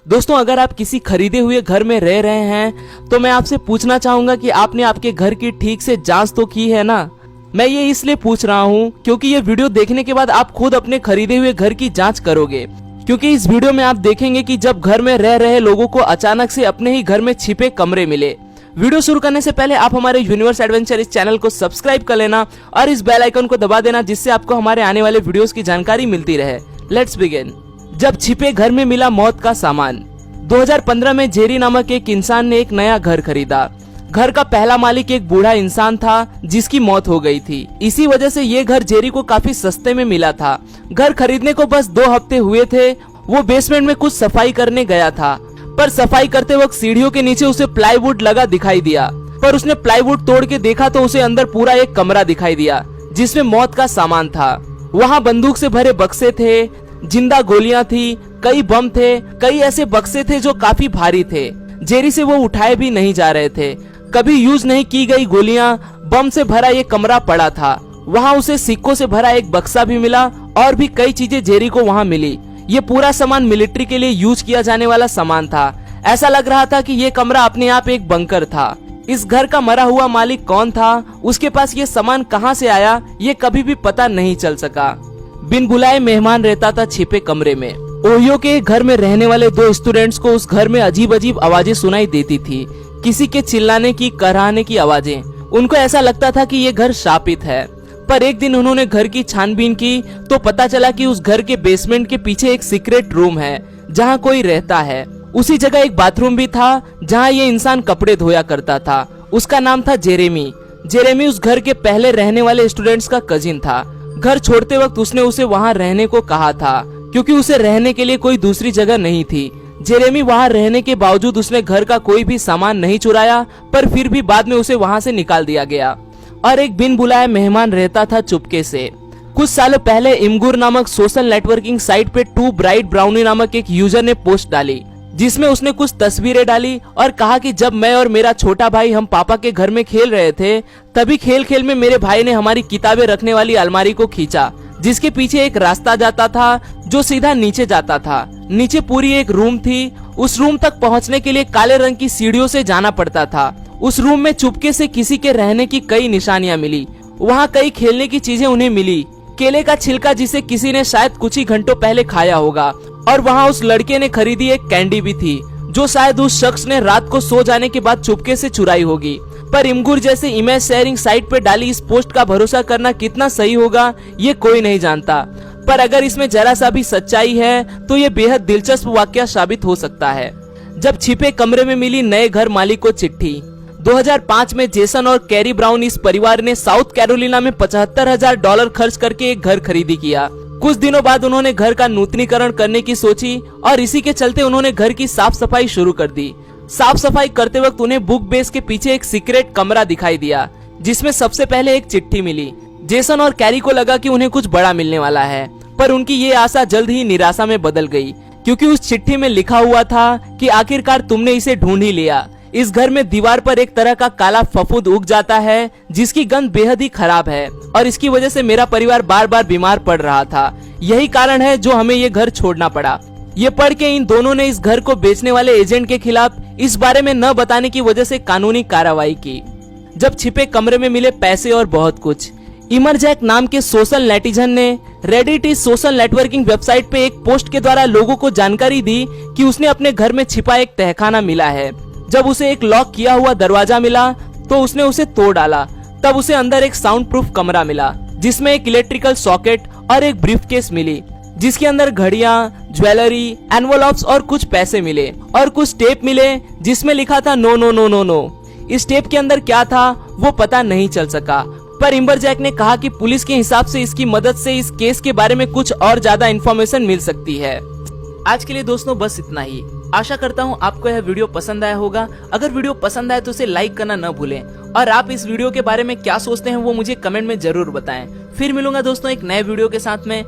दोस्तों, अगर आप किसी खरीदे हुए घर में रह रहे हैं तो मैं आपसे पूछना चाहूंगा कि आपने आपके घर की ठीक से जांच तो की है ना। मैं ये इसलिए पूछ रहा हूँ क्योंकि ये वीडियो देखने के बाद आप खुद अपने खरीदे हुए घर की जांच करोगे, क्योंकि इस वीडियो में आप देखेंगे कि जब घर में रह रहे लोगों को अचानक से अपने ही घर में छिपे कमरे मिले। वीडियो शुरू करने से पहले आप हमारे यूनिवर्स एडवेंचर इस चैनल को सब्सक्राइब कर लेना और इस बेल आइकन को दबा देना, जिससे आपको हमारे आने वाले वीडियोस की जानकारी मिलती रहे। Let's begin. जब छिपे घर में मिला मौत का सामान। 2015 में जेरी नामक एक इंसान ने एक नया घर खरीदा। घर का पहला मालिक एक बूढ़ा इंसान था जिसकी मौत हो गई थी। इसी वजह से ये घर जेरी को काफी सस्ते में मिला था। घर खरीदने को बस 2 हफ्ते हुए थे। वो बेसमेंट में कुछ सफाई करने गया था, पर सफाई करते वक्त सीढ़ियों के नीचे उसे प्लाईवुड लगा दिखाई दिया। पर उसने प्लाईवुड तोड़ के देखा तो उसे अंदर पूरा एक कमरा दिखाई दिया जिसमें मौत का सामान था। वहाँ बंदूक से भरे बक्से थे, जिंदा गोलियां थी, कई बम थे, कई ऐसे बक्से थे जो काफी भारी थे। जेरी से वो उठाए भी नहीं जा रहे थे। कभी यूज नहीं की गई गोलियां, बम से भरा ये कमरा पड़ा था। वहाँ उसे सिक्कों से भरा एक बक्सा भी मिला और भी कई चीजें जेरी को वहाँ मिली। ये पूरा सामान मिलिट्री के लिए यूज किया जाने वाला सामान था। ऐसा लग रहा था कि ये कमरा अपने आप एक बंकर था। इस घर का मरा हुआ मालिक कौन था, उसके पास ये सामान कहां से आया, ये कभी भी पता नहीं चल सका। बिन बुलाए मेहमान रहता था छिपे कमरे में। ओहियो के घर में रहने वाले 2 स्टूडेंट्स को उस घर में अजीब अजीब आवाजें सुनाई देती थी। किसी के चिल्लाने की, कराहने की आवाजें। उनको ऐसा लगता था कि ये घर शापित है। पर एक दिन उन्होंने घर की छानबीन की तो पता चला कि उस घर के बेसमेंट के पीछे एक सीक्रेट रूम है जहां कोई रहता है। उसी जगह एक बाथरूम भी था जहां ये इंसान कपड़े धोया करता था। उसका नाम था जेरेमी। जेरेमी उस घर के पहले रहने वाले स्टूडेंट्स का कजिन था। घर छोड़ते वक्त उसने उसे वहां रहने को कहा था क्योंकि उसे रहने के लिए कोई दूसरी जगह नहीं थी। जेरेमी वहां रहने के बावजूद उसने घर का कोई भी सामान नहीं चुराया, पर फिर भी बाद में उसे वहां से निकाल दिया गया और एक बिन बुलाए मेहमान रहता था चुपके से। कुछ सालों पहले इमगुर नामक सोशल नेटवर्किंग साइट पे टू ब्राइट ब्राउनी नामक एक यूजर ने पोस्ट डाली जिसमें उसने कुछ तस्वीरें डाली और कहा कि जब मैं और मेरा छोटा भाई हम पापा के घर में खेल रहे थे, तभी खेल खेल में मेरे भाई ने हमारी किताबें रखने वाली अलमारी को खींचा, जिसके पीछे एक रास्ता जाता था जो सीधा नीचे जाता था। नीचे पूरी एक रूम थी। उस रूम तक पहुंचने के लिए काले रंग की सीढ़ियों से जाना पड़ता था। उस रूम में चुपके से किसी के रहने की कई निशानियां मिली। वहाँ कई खेलने की चीजें उन्हें मिली। केले का छिलका जिसे किसी ने शायद कुछ ही घंटों पहले खाया होगा, और वहाँ उस लड़के ने खरीदी एक कैंडी भी थी जो शायद उस शख्स ने रात को सो जाने के बाद चुपके से चुराई होगी। पर इमगुर जैसे इमेज शेयरिंग साइट पे डाली इस पोस्ट का भरोसा करना कितना सही होगा ये कोई नहीं जानता, पर अगर इसमें जरा सा भी सच्चाई है तो ये बेहद दिलचस्प वाकया साबित हो सकता है। जब छिपे कमरे में मिली नए घर मालिक को चिट्ठी। 2005 में जेसन और कैरी ब्राउन इस परिवार ने साउथ कैरोलिना में $75,000 खर्च करके एक घर खरीदी किया। कुछ दिनों बाद उन्होंने घर का नूतनीकरण करने की सोची और इसी के चलते उन्होंने घर की साफ सफाई शुरू कर दी। साफ सफाई करते वक्त उन्हें बुक बेस के पीछे एक सीक्रेट कमरा दिखाई दिया जिसमें सबसे पहले एक चिट्ठी मिली। जेसन और कैरी को लगा कि उन्हें कुछ बड़ा मिलने वाला है, पर उनकी ये आशा जल्द ही निराशा में बदल गई, क्योंकि उस चिट्ठी में लिखा हुआ था कि आखिरकार तुमने इसे ढूंढ ही लिया। इस घर में दीवार पर एक तरह का काला फफूंद उग जाता है जिसकी गंध बेहद ही खराब है और इसकी वजह से मेरा परिवार बार बार बीमार पड़ रहा था। यही कारण है जो हमें ये घर छोड़ना पड़ा। ये पढ़ के इन दोनों ने इस घर को बेचने वाले एजेंट के खिलाफ इस बारे में न बताने की वजह से कानूनी कार्रवाई की। जब छिपे कमरे में मिले पैसे और बहुत कुछ। इमरजैक नाम के सोशल नेटिजन ने रेडिट इस सोशल नेटवर्किंग वेबसाइट पे एक पोस्ट के द्वारा लोगों को जानकारी दी कि उसने अपने घर में छिपा एक तहखाना मिला है। जब उसे एक लॉक किया हुआ दरवाजा मिला तो उसने उसे तोड़ डाला। तब उसे अंदर एक साउंड प्रूफ कमरा मिला जिसमें एक इलेक्ट्रिकल सॉकेट और एक ब्रीफकेस मिली जिसके अंदर घड़ियां, ज्वेलरी, एनवलप्स और कुछ पैसे मिले और कुछ टेप मिले जिसमें लिखा था no no no no no. इस टेप के अंदर क्या था वो पता नहीं चल सका, पर इमरजैक ने कहा कि पुलिस के हिसाब से इसकी मदद से इस केस के बारे में कुछ और ज्यादा इन्फॉर्मेशन मिल सकती है। आज के लिए दोस्तों बस इतना ही। आशा करता हूँ आपको यह वीडियो पसंद आया होगा। अगर वीडियो पसंद आए तो इसे लाइक करना न भूलें और आप इस वीडियो के बारे में क्या सोचते हैं वो मुझे कमेंट में जरूर बताएं। फिर मिलूंगा दोस्तों एक नए वीडियो के साथ में।